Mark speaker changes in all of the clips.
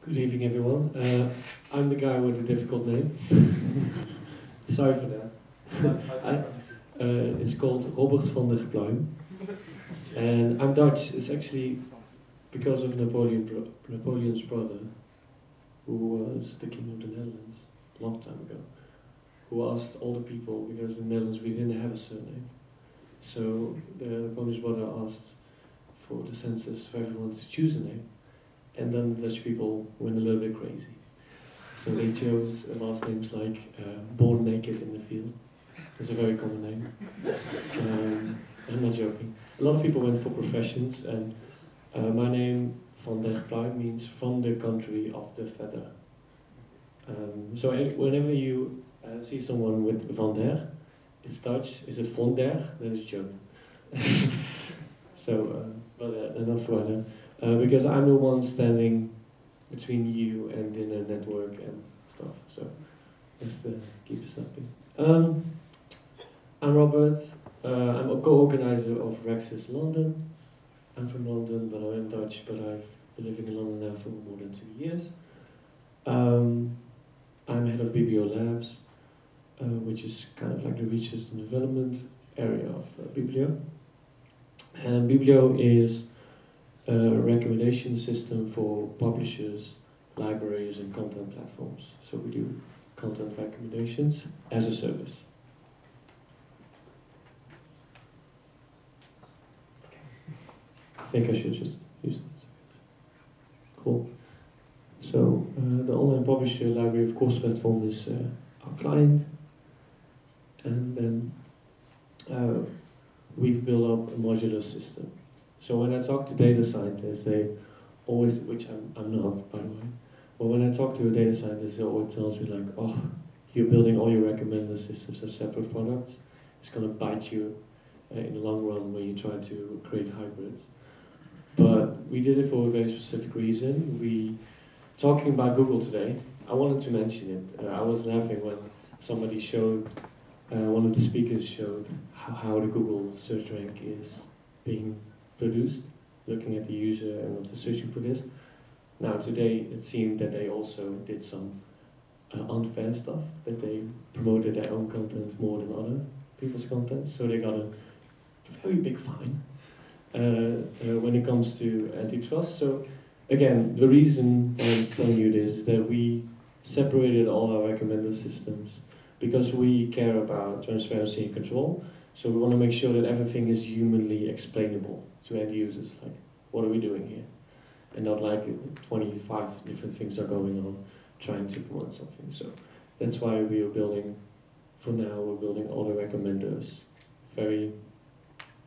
Speaker 1: Good evening, everyone. I'm the guy with the difficult name. Sorry for that. It's called Robbert Van Der Pluijm. And I'm Dutch. It's actually because of Napoleon's brother, who was the king of the Netherlands a long time ago, who asked all the people, because in the Netherlands we didn't have a surname. So the Napoleon's brother asked for the census for everyone to choose a name. And then the Dutch people went a little bit crazy. So they chose last names like Born Naked in the Field. It's a very common name. I'm not joking. A lot of people went for professions, and my name, Van Der Pluijm, means from the country of the feather. So whenever you see someone with Van Der, it's Dutch. Is it Van Der? Then it's German. But enough for that. Because I'm the one standing between you and the network and stuff, so let's keep it snapping. I'm Robert. I'm a co-organizer of Recsys London. I'm from London, but I'm Dutch, but I've been living in London now for more than 2 years. I'm head of Bibblio Labs, which is kind of like the research and development area of Bibblio. And Bibblio is a recommendation system for publishers, libraries and content platforms. So we do content recommendations as a service. I think I should just use this. Cool. So the online publisher library of course platform is our client, and then we've built up a modular system. So when I talk to data scientists, they always, which I'm not, by the way, but when I talk to a data scientist, they always tells me like, oh, you're building all your recommender systems as separate products. It's going to bite you in the long run when you try to create hybrids. But we did it for a very specific reason. Talking about Google today, I wanted to mention it. I was laughing when somebody showed, one of the speakers showed how the Google search rank is being produced, looking at the user and what they're searching for this. Now today it seemed that they also did some unfair stuff, that they promoted their own content more than other people's content, so they got a very big fine when it comes to antitrust. So again, the reason I'm telling you this is that we separated all our recommender systems because we care about transparency and control. So we want to make sure that everything is humanly explainable to end users, like, what are we doing here? And not like 25 different things are going on trying to promote something. So that's why we are building, for now, we're building all the recommenders. Very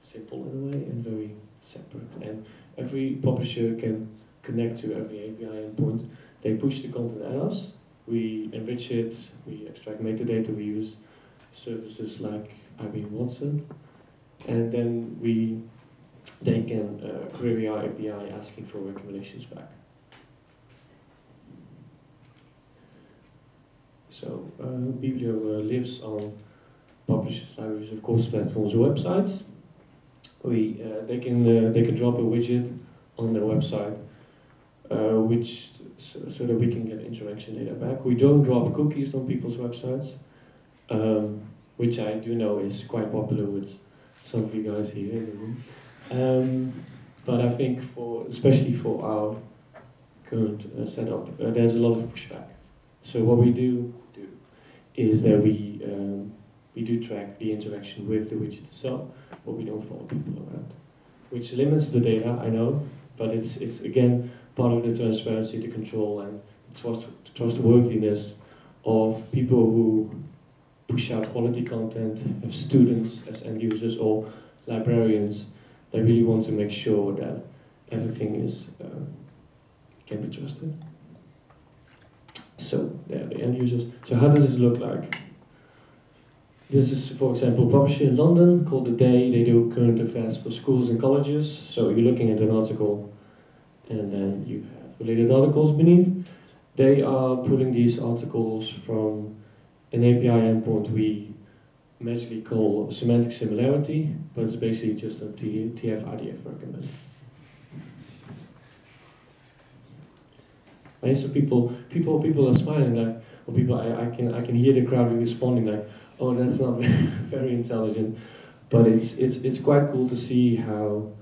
Speaker 1: simple in a way and very separate. And every publisher can connect to every API endpoint. They push the content at us, we enrich it, we extract metadata, we use services like IBM Watson, and then they can query our API asking for recommendations back. So Bibblio lives on publishers, libraries, of course, platforms, websites. They can drop a widget on their website, so that we can get interaction data back. We don't drop cookies on people's websites. Which I do know is quite popular with some of you guys here in the room. But I think especially for our current setup, there's a lot of pushback. So what we do is that we do track the interaction with the widget itself, but we don't follow people around. Which limits the data, I know, but it's again part of the transparency, the control, and the trustworthiness of people who push out quality content, have students as end users or librarians that really want to make sure that everything is can be trusted. So yeah, the end users. So how does this look like? This is, for example, a publisher in London called The Day. They do current affairs for schools and colleges. So you're looking at an article, and then you have related articles beneath. They are pulling these articles from an API endpoint we magically call semantic similarity, but it's basically just a TF-IDF recommender. Right? So people are smiling like, or people I can hear the crowd responding like, oh, that's not very intelligent, but it's quite cool to see how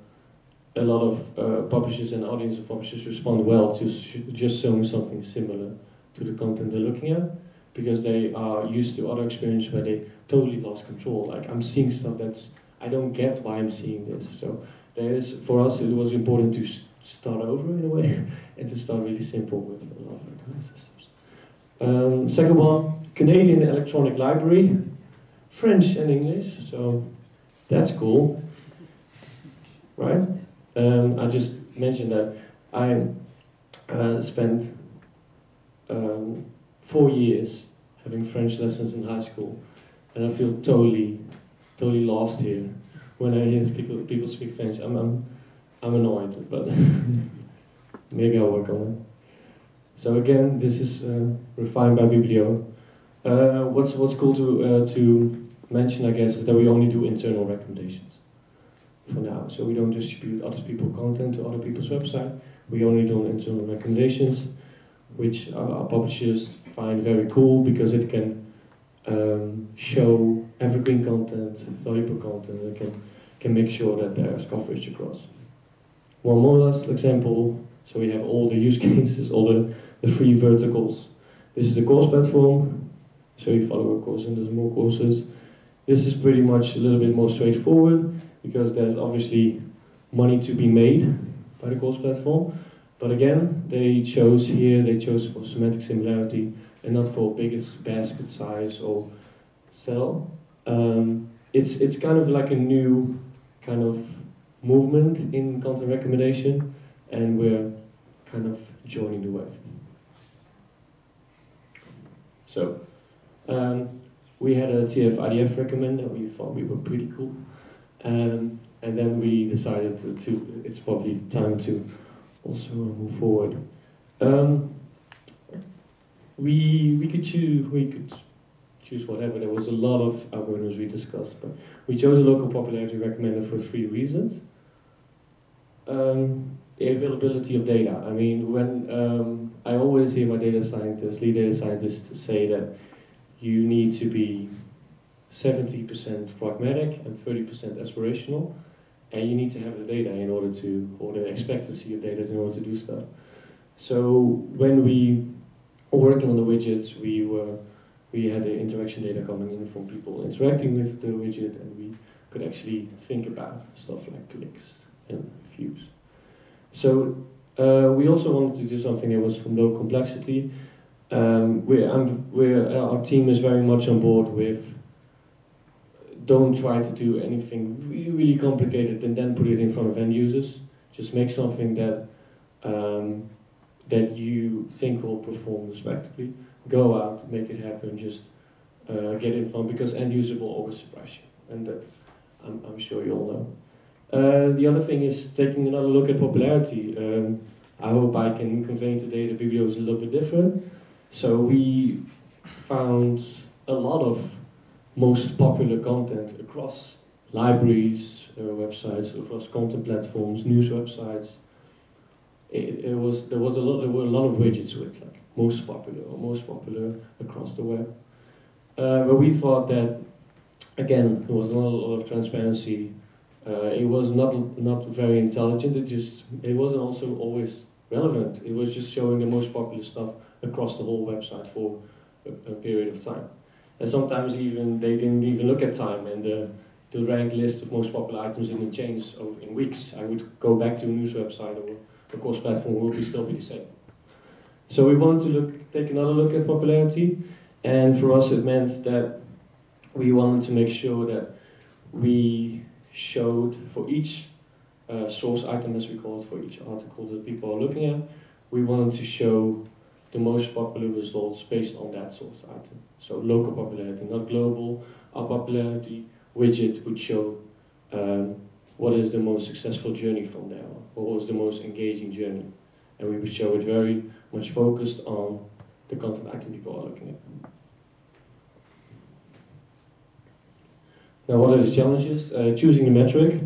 Speaker 1: a lot of publishers and audience of publishers respond well to just showing something similar to the content they're looking at, because they are used to other experiences where they totally lost control. Like, I'm seeing stuff that's, I don't get why I'm seeing this. So for us, it was important to start over in a way and to start really simple with a lot of recommend systems. Second one, Canadian Electronic Library, French and English, so that's cool, right? I just mentioned that I spent 4 years having French lessons in high school, and I feel totally lost here when I hear people speak French. I'm annoyed, but maybe I'll work on it. So again, this is refined by Bibblio. What's cool to mention, I guess, is that we only do internal recommendations for now. So we don't distribute other people's content to other people's website. We only do internal recommendations, which our publishers find very cool because it can show evergreen content, valuable content, and can make sure that there's coverage across. One more last example. So we have all the use cases, all the free verticals. This is the course platform. So you follow a course and there's more courses. This is pretty much a little bit more straightforward because there's obviously money to be made by the course platform. But again, they chose for semantic similarity and not for biggest basket size or sell. It's kind of like a new kind of movement in content recommendation, and we're kind of joining the wave. So we had a TF IDF recommend and we thought we were pretty cool. And then we decided it's probably time to also move forward. We could choose whatever. There was a lot of algorithms we discussed, but we chose a local popularity recommender for 3 reasons. The availability of data. I mean, when I always hear my lead data scientists say that you need to be 70% pragmatic and 30% aspirational, and you need to have the data in order to, or the expectancy of data in order to do stuff. So when we were working on the widgets, we had the interaction data coming in from people interacting with the widget, and we could actually think about stuff like clicks and views. So we also wanted to do something that was from low complexity. Our team is very much on board with don't try to do anything really, really complicated and then put it in front of end users. Just make something that that you think will perform respectively. Go out, make it happen, just get it fun, because end user will always surprise you, and that I'm sure you all know. The other thing is taking another look at popularity. I hope I can convey today that Bibblio is a little bit different. So we found a lot of most popular content across libraries, websites, across content platforms, news websites. There were a lot of widgets with like most popular across the web. But we thought that again there was not a lot of transparency. It was not very intelligent. It wasn't also always relevant. It was just showing the most popular stuff across the whole website for a period of time. And sometimes even they didn't even look at time, and the ranked list of most popular items didn't change in weeks. I would go back to a news website or a course platform will still be the same. So we wanted to take another look at popularity, and for us it meant that we wanted to make sure that we showed for each source item, as we call it, for each article that people are looking at, we wanted to show the most popular results based on that source item. So local popularity, not global. Our popularity widget would show what is the most successful journey from there, or what was the most engaging journey. And we would show it very much focused on the content item people are looking at. Now, what are the challenges? Choosing the metric.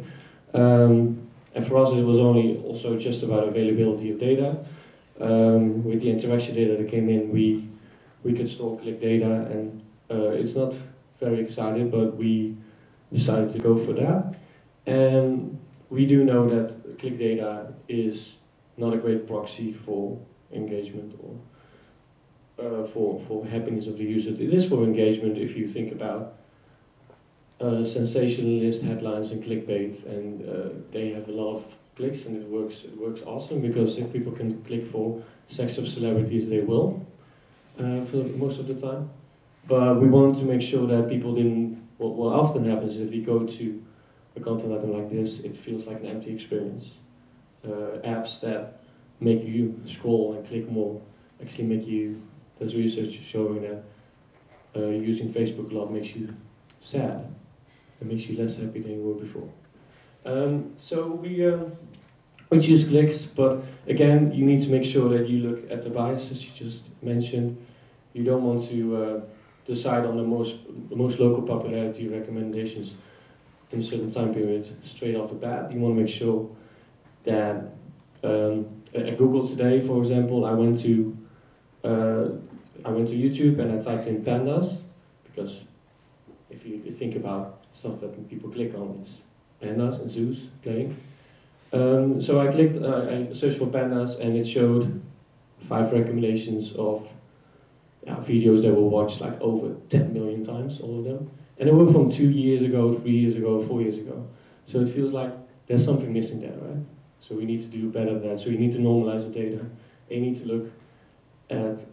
Speaker 1: And for us, it was also just about availability of data. with the interaction data that came in, we could store click data, and it's not very exciting, but we decided to go for that. And we do know that click data is not a great proxy for engagement or for happiness of the user. It is for engagement if you think about sensationalist headlines and clickbait, and they have a lot of clicks, and it works awesome, because if people can click for sex of celebrities, they will for most of the time. But we wanted to make sure that people didn't. What often happens is if you go to a content item like this, it feels like an empty experience. Apps that make you scroll and click more actually make you. There's research showing that using Facebook a lot makes you sad. It makes you less happy than you were before. So we choose clicks, but again, you need to make sure that you look at the biases you just mentioned. You don't want to decide on the most local popularity recommendations in a certain time period straight off the bat. You want to make sure that at Google today, for example, I went to YouTube and I typed in pandas, because if you think about stuff that people click on, it's pandas and zoos playing. So I searched for pandas, and it showed 5 recommendations of videos that were watched like over 10 million times, all of them. And they were from 2 years ago, 3 years ago, 4 years ago. So it feels like there's something missing there, right? So we need to do better than that. So you need to normalize the data. And you need to look at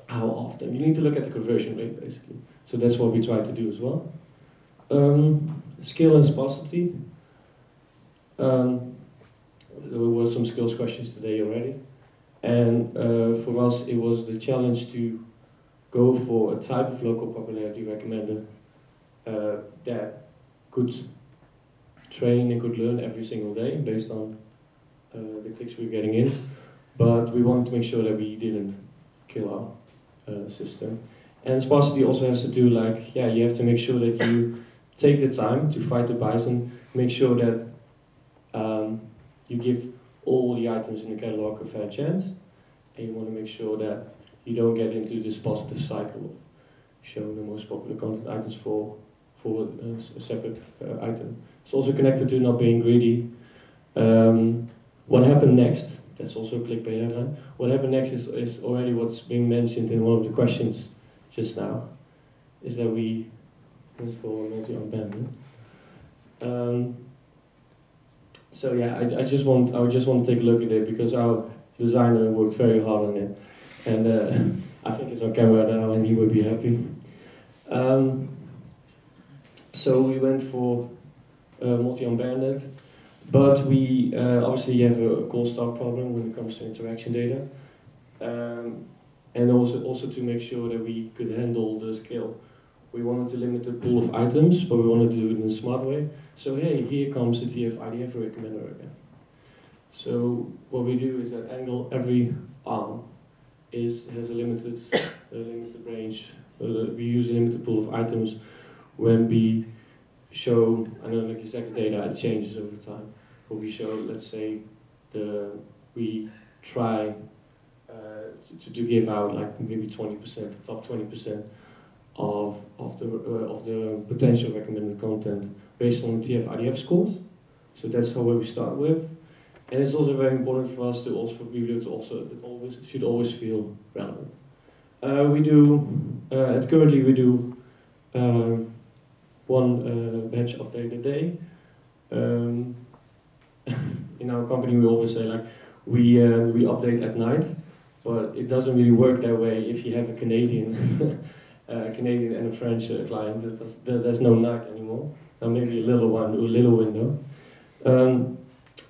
Speaker 1: how often. You need to look at the conversion rate, basically. So that's what we try to do as well. Skill and sparsity. There were some skills questions today already. And for us, it was the challenge to go for a type of local popularity recommender that could train and could learn every single day based on the clicks we were getting in. But we wanted to make sure that we didn't kill our system. And sparsity also has to do like, you have to make sure that you take the time to fight the bias and make sure that you give all the items in the catalog a fair chance, and you want to make sure that you don't get into this positive cycle of showing the most popular content items for a separate item. It's also connected to not being greedy. What happened next, that's also a clickbait headline, what happened next is already what's being mentioned in one of the questions just now, is that we went for multi-unbanded. So yeah, I would just want to take a look at it, because our designer worked very hard on it, and I think it's on camera now, and he would be happy. So we went for multi-unbanded, but we obviously have a gold star problem when it comes to interaction data, and also to make sure that we could handle the scale. We wanted to limit the pool of items, but we wanted to do it in a smart way. So hey, here comes the TF-IDF recommender again. So what we do is that every arm has a limited range. We use a limited pool of items. When we show, like exact data, it changes over time. But we show, let's say, we try to give out like maybe 20%, the top 20% of the potential recommended content based on the TF-IDF scores. So that's how we start with. And it's also very important for us for Bibblio to should always feel relevant. Currently we do one batch update a day. In our company we always say like we update at night, but it doesn't really work that way if you have a Canadian Canadian and a French client. There's no night anymore. Now maybe a little window.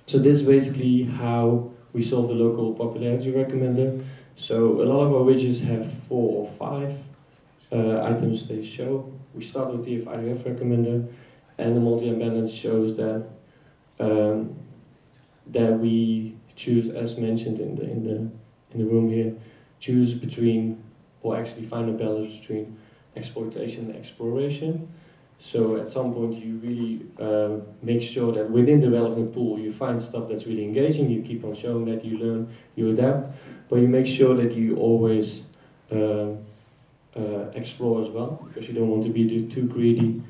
Speaker 1: So this is basically how we solve the local popularity recommender. So a lot of our widgets have 4 or 5 items they show. We start with the TF-IDF recommender, and the multi-unbanded shows that that we choose, as mentioned in the room here, choose between, or actually find a balance between exploitation and exploration. So at some point you really make sure that within the relevant pool you find stuff that's really engaging, you keep on showing that, you learn, you adapt, but you make sure that you always explore as well, because you don't want to be too greedy.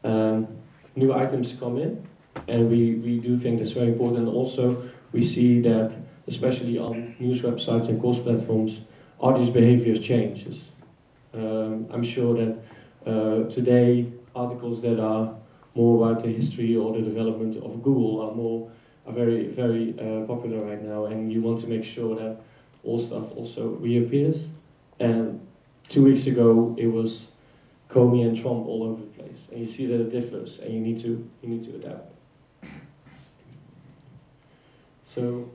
Speaker 1: New items come in, and we do think that's very important. Also, we see that, especially on news websites and course platforms, audience behaviors changes. I'm sure that today articles that are more about the history or the development of Google are very popular right now, and you want to make sure that all stuff also reappears. And 2 weeks ago it was Comey and Trump all over the place, and you see that it differs, and you need to adapt. So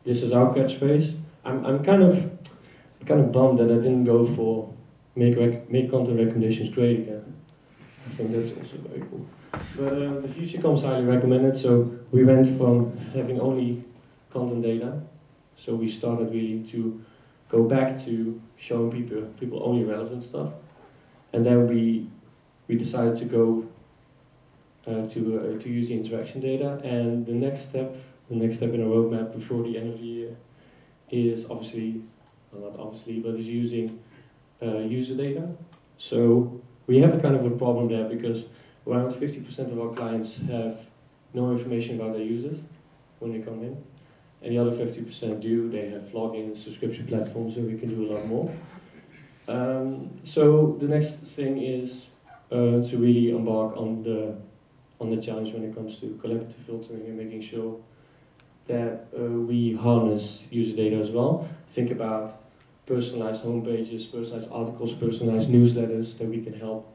Speaker 1: this is our catchphrase. I'm kind of bummed that I didn't go for make content recommendations great again. I think that's also very cool. But the future comes highly recommended. So we went from having only content data, so we started really to go back to showing people only relevant stuff, and then we decided to go to use the interaction data. And the next step in our roadmap before the end of the year is obviously, well, not obviously, but is using user data. So we have a kind of a problem there, because around 50% of our clients have no information about their users when they come in, and the other 50% do. They have logins, subscription platforms, and we can do a lot more. So the next thing is to really embark on the challenge when it comes to collaborative filtering and making sure that we harness user data as well. Think about personalized homepages, personalized articles, personalized newsletters that we can help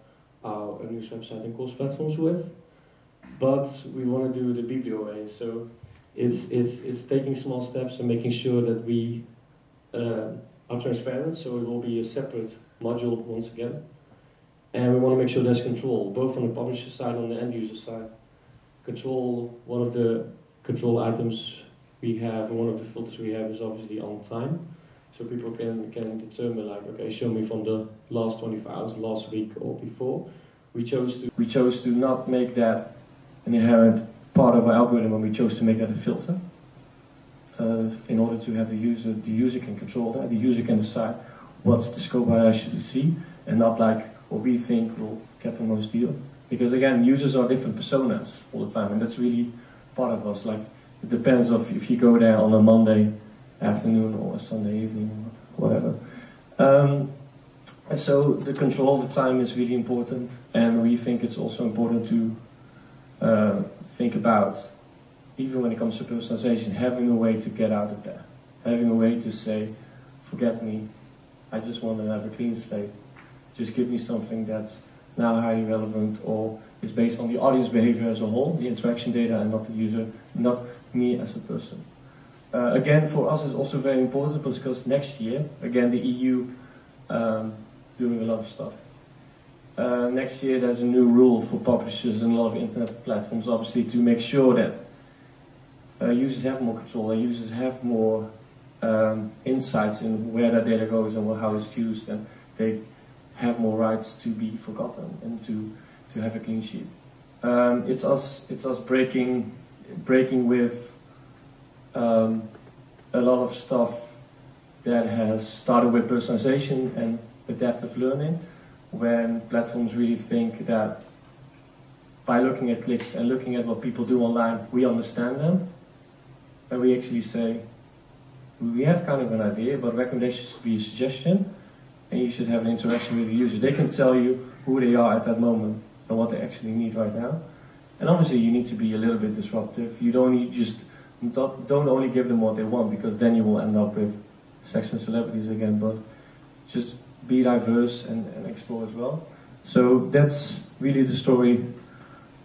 Speaker 1: our news website and course platforms with. But we want to do the Bibblio way. So it's taking small steps and making sure that we are transparent. So it will be a separate module once again. And we want to make sure there's control, both on the publisher side and on the end user side. Control, one of the control items we have, and one of the filters we have, is obviously on time. So people can determine, like, okay, show me from the last 24 hours, last week or before. We chose to not make that an inherent part of our algorithm, and we chose to make that a filter. In order to have the user can control that. The user can decide what's the scope I should see, and not like what we think will get the most deal. Because again, users are different personas all the time, and that's really part of us. Like, it depends of if you go there on a Monday afternoon or a Sunday evening or whatever. And so the control of the time is really important, and we think it's also important to think about, even when it comes to personalization, having a way to get out of there. Having a way to say, forget me, I just want to have a clean slate. Just give me something that's now highly relevant, or is based on the audience behavior as a whole, the interaction data, and not the user, not me as a person. Again, for us it's also very important, because next year, again, the EU doing a lot of stuff. Next year there's a new rule for publishers and a lot of internet platforms, obviously, to make sure that users have more control, and users have more insights in where that data goes and how it's used, and they have more rights to be forgotten and to have a clean sheet. It's us breaking with a lot of stuff that has started with personalization and adaptive learning, when platforms really think that by looking at clicks and looking at what people do online, we understand them, and we actually say, we have kind of an idea, but recommendations should be a suggestion, and you should have an interaction with the user. They can tell you who they are at that moment and what they actually need right now. And obviously you need to be a little bit disruptive. You don't only give them what they want, because then you will end up with sex and celebrities again, but just be diverse and explore as well. So that's really the story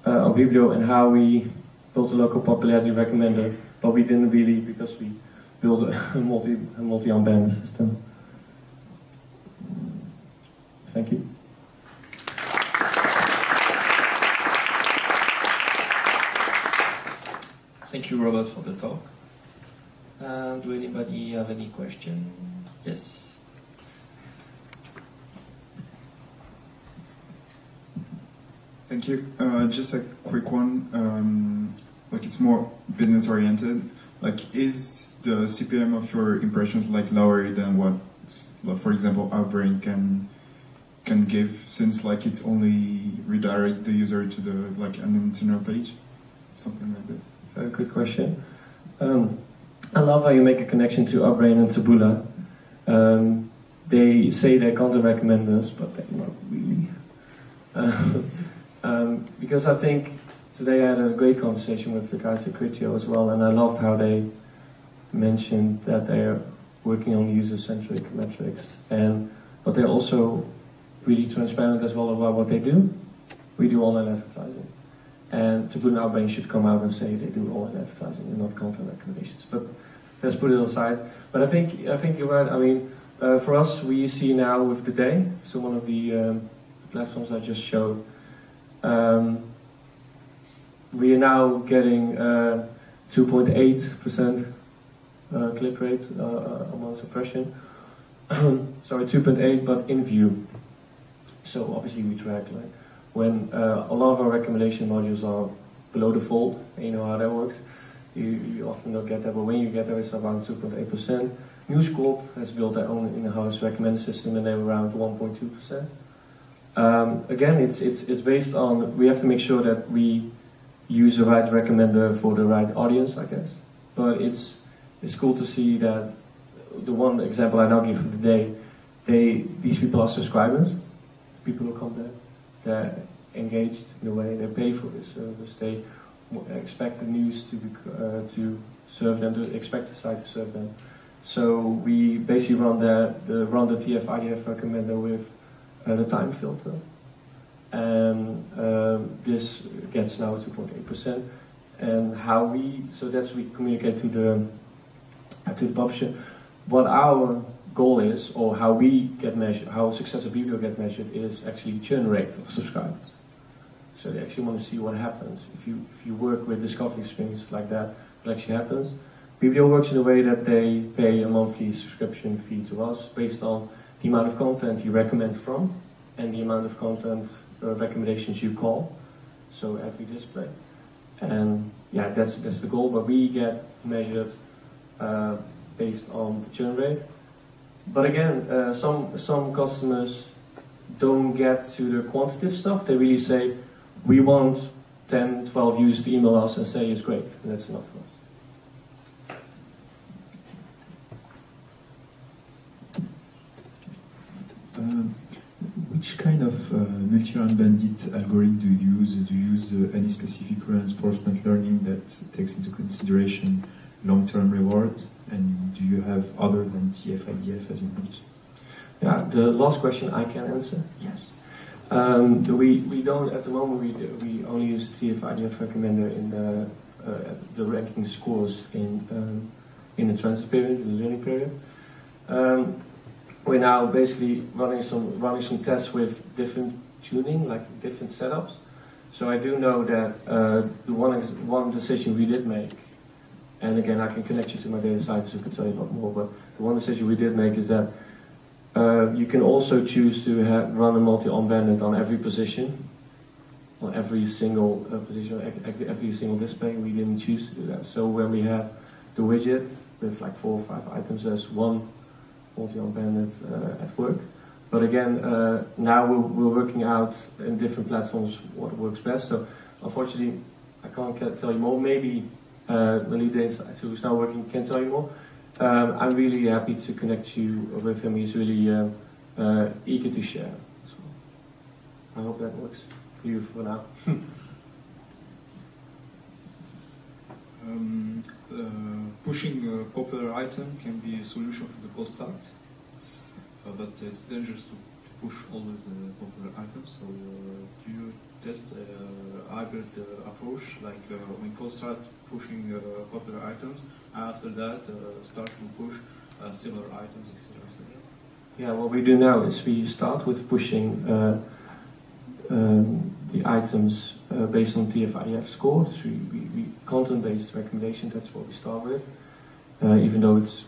Speaker 1: of Bibblio and how we built a local popularity recommender, but we didn't really, because we built a multi-unband system. Thank you.
Speaker 2: Thank you, Robert, for the talk. Do anybody have any question? Yes.
Speaker 3: Thank you. Just a quick one. Like it's more business oriented. Like, is the CPM of your impressions like lower than what, for example, Outbrain can give, since like it's only redirect the user to the like an internal page, something like this?
Speaker 4: Very good question. I love how you make a connection to Outbrain and Taboola. They say they're content recommenders, but they're not really. Because I think today I had a great conversation with the guys at Criteo as well, and I loved how they mentioned that they are working on user-centric metrics, but they're also really transparent as well about what they do. We do online advertising, and Taboola and Outbrain should come out and say they do online advertising and not content recommendations. But let's put it aside. But I think you're right. I mean, for us, we see now with the day, so one of the platforms I just showed, we are now getting 2.8% click rate among suppression. Sorry, 2.8, but in view. So obviously we track like when a lot of our recommendation modules are below the fold. And you know how that works. You often don't get that, but when you get there, it's around 2.8%. News Corp has built their own in-house recommender system, and they're around 1.2%. Again, it's based on, we have to make sure that we use the right recommender for the right audience, I guess. But it's cool to see that the one example I now give for today, these people are subscribers. People who come there, they're engaged in a way, they pay for this service, they expect the news to serve them, they expect the site to serve them. So we basically run the TF-IDF recommender with the time filter, and this gets now 2.8%. And how we communicate to the publisher what our goal is, or how we get measured, how success of Bibblio get measured, is actually churn rate of subscribers. So they actually want to see what happens if you work with discovery experiences like that. What actually happens? Bibblio works in a way that they pay a monthly subscription fee to us based on the amount of content you recommend from and the amount of content recommendations you call. So every display, and yeah, that's the goal. But we get measured based on the churn rate. But again, some customers don't get to the quantitative stuff. They really say, we want 10, 12 users to email us and say it's great, and that's enough for us.
Speaker 3: Which kind of multi-round bandit algorithm do you use? Do you use any specific reinforcement learning that takes into consideration long-term rewards? And do you have other than TF-IDF as inputs?
Speaker 4: Yeah, the last question I can answer. Yes. We don't at the moment. We only use TF-IDF recommender in the ranking scores in the transfer period, in the learning period. We're now basically running some tests with different tuning, like different setups. So I do know that the one decision we did make, and again I can connect you to my data scientist who can tell you a lot more, but the one decision we did make is that you can also choose to run a multi-on bandit on every position, on every single position, every single display. We didn't choose to do that. So when we had the widget with like 4 or 5 items, there's one multi-on bandit at work. But again, now we're working out in different platforms what works best. So unfortunately, I can't tell you more. Maybe the lead data scientist who's now working can tell you more. I'm really happy to connect you with him. He's really eager to share. So I hope that works for you for now.
Speaker 5: Pushing a popular item can be a solution for the cold start, but it's dangerous to push always popular items. So do you test a hybrid approach, like when cold start pushing popular items, after that start to push similar items, etc., etc.?
Speaker 4: Yeah, what we do now is we start with pushing the items based on TF-IDF score. So we content-based recommendation, that's what we start with. Even though it's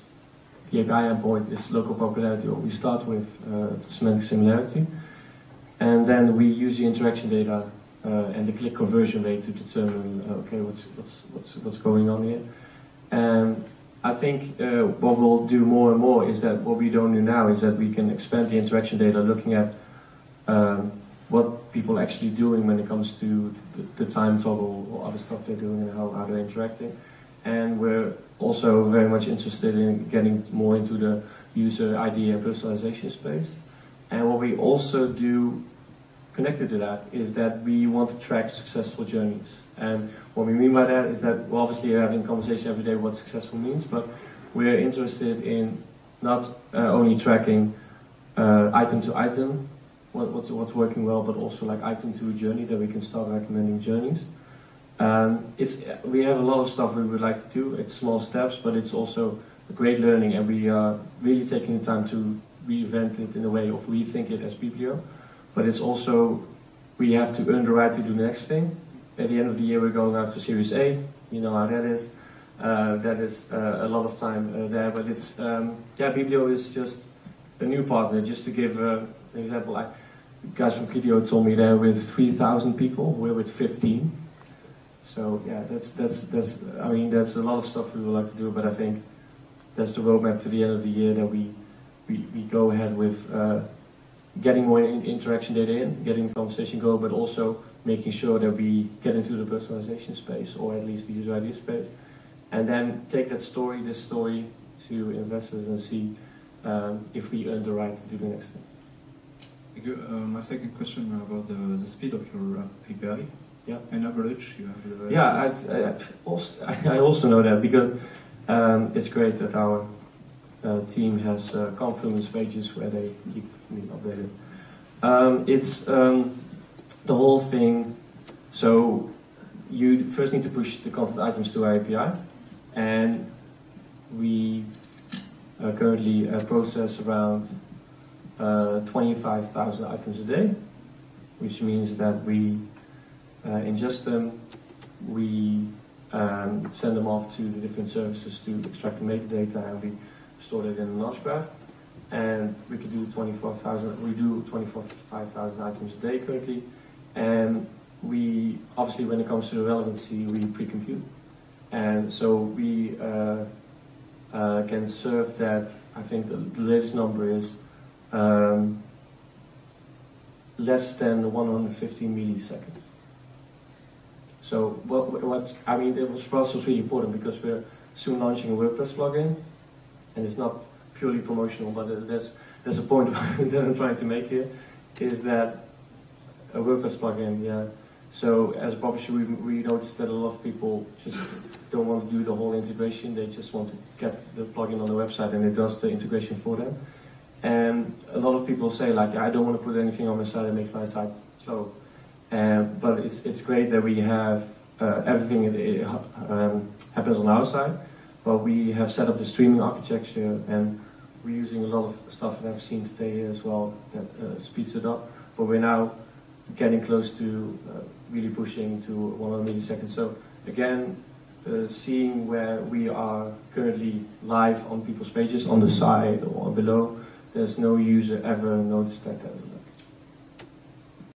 Speaker 4: the API endpoint is local popularity, or we start with semantic similarity. And then we use the interaction data and the click conversion rate to determine okay, what's going on here. And I think what we'll do more and more is that what we don't do now is that we can expand the interaction data, looking at what people are actually doing when it comes to the time toggle or other stuff they're doing and how they're interacting. And we're also very much interested in getting more into the user ID and personalization space. And what we also do connected to that is that we want to track successful journeys. And what we mean by that is that we're obviously having a conversation every day what successful means, but we're interested in not only tracking item to item, what's working well, but also like item to a journey, that we can start recommending journeys. We have a lot of stuff we would like to do. It's small steps, but it's also a great learning, and we are really taking the time to reinvent it in a way of rethink it as Bibblio. But it's also, we have to earn the right to do the next thing. At the end of the year, we're going out for Series A. You know how that is. That is a lot of time there. But it's, yeah, Bibblio is just a new partner. Just to give an example, the guys from Kideo told me they're with 3,000 people. We're with 15. So yeah, that's I mean, that's a lot of stuff we would like to do. But I think that's the roadmap to the end of the year, that we go ahead with. Getting more interaction data in, getting the conversation going, but also making sure that we get into the personalization space, or at least the user ID space, and then take this story to investors and see if we earn the right to do the next thing.
Speaker 5: Thank you. My second question about the speed of your API.
Speaker 4: Yeah.
Speaker 5: On average, you have the
Speaker 4: I also know that, because it's great that our team has Confluence pages where they keep me updated. It's the whole thing. So you first need to push the content items to our API, and we currently process around 25,000 items a day, which means that we ingest them, we send them off to the different services to extract the metadata, and we store it in a knowledge graph. And we could do 25,000 items a day currently. And we, obviously when it comes to the relevancy, we pre-compute. And so we can serve that. I think the latest number is less than 150 milliseconds. So I mean, for us was really important, because we're soon launching a WordPress plugin, and it's not purely promotional, but there's a point that I'm trying to make here, is that a WordPress plugin, yeah. So as a publisher, we noticed that a lot of people just don't want to do the whole integration. They just want to get the plugin on the website, and it does the integration for them. And a lot of people say, like, I don't want to put anything on my site that makes my site slow. But it's great that we have everything happens on our side. But we have set up the streaming architecture, and we're using a lot of stuff that I've seen today here as well that speeds it up. But we're now getting close to really pushing to 100 milliseconds. So again, seeing where we are currently live on people's pages, on the side or below, there's no user ever noticed that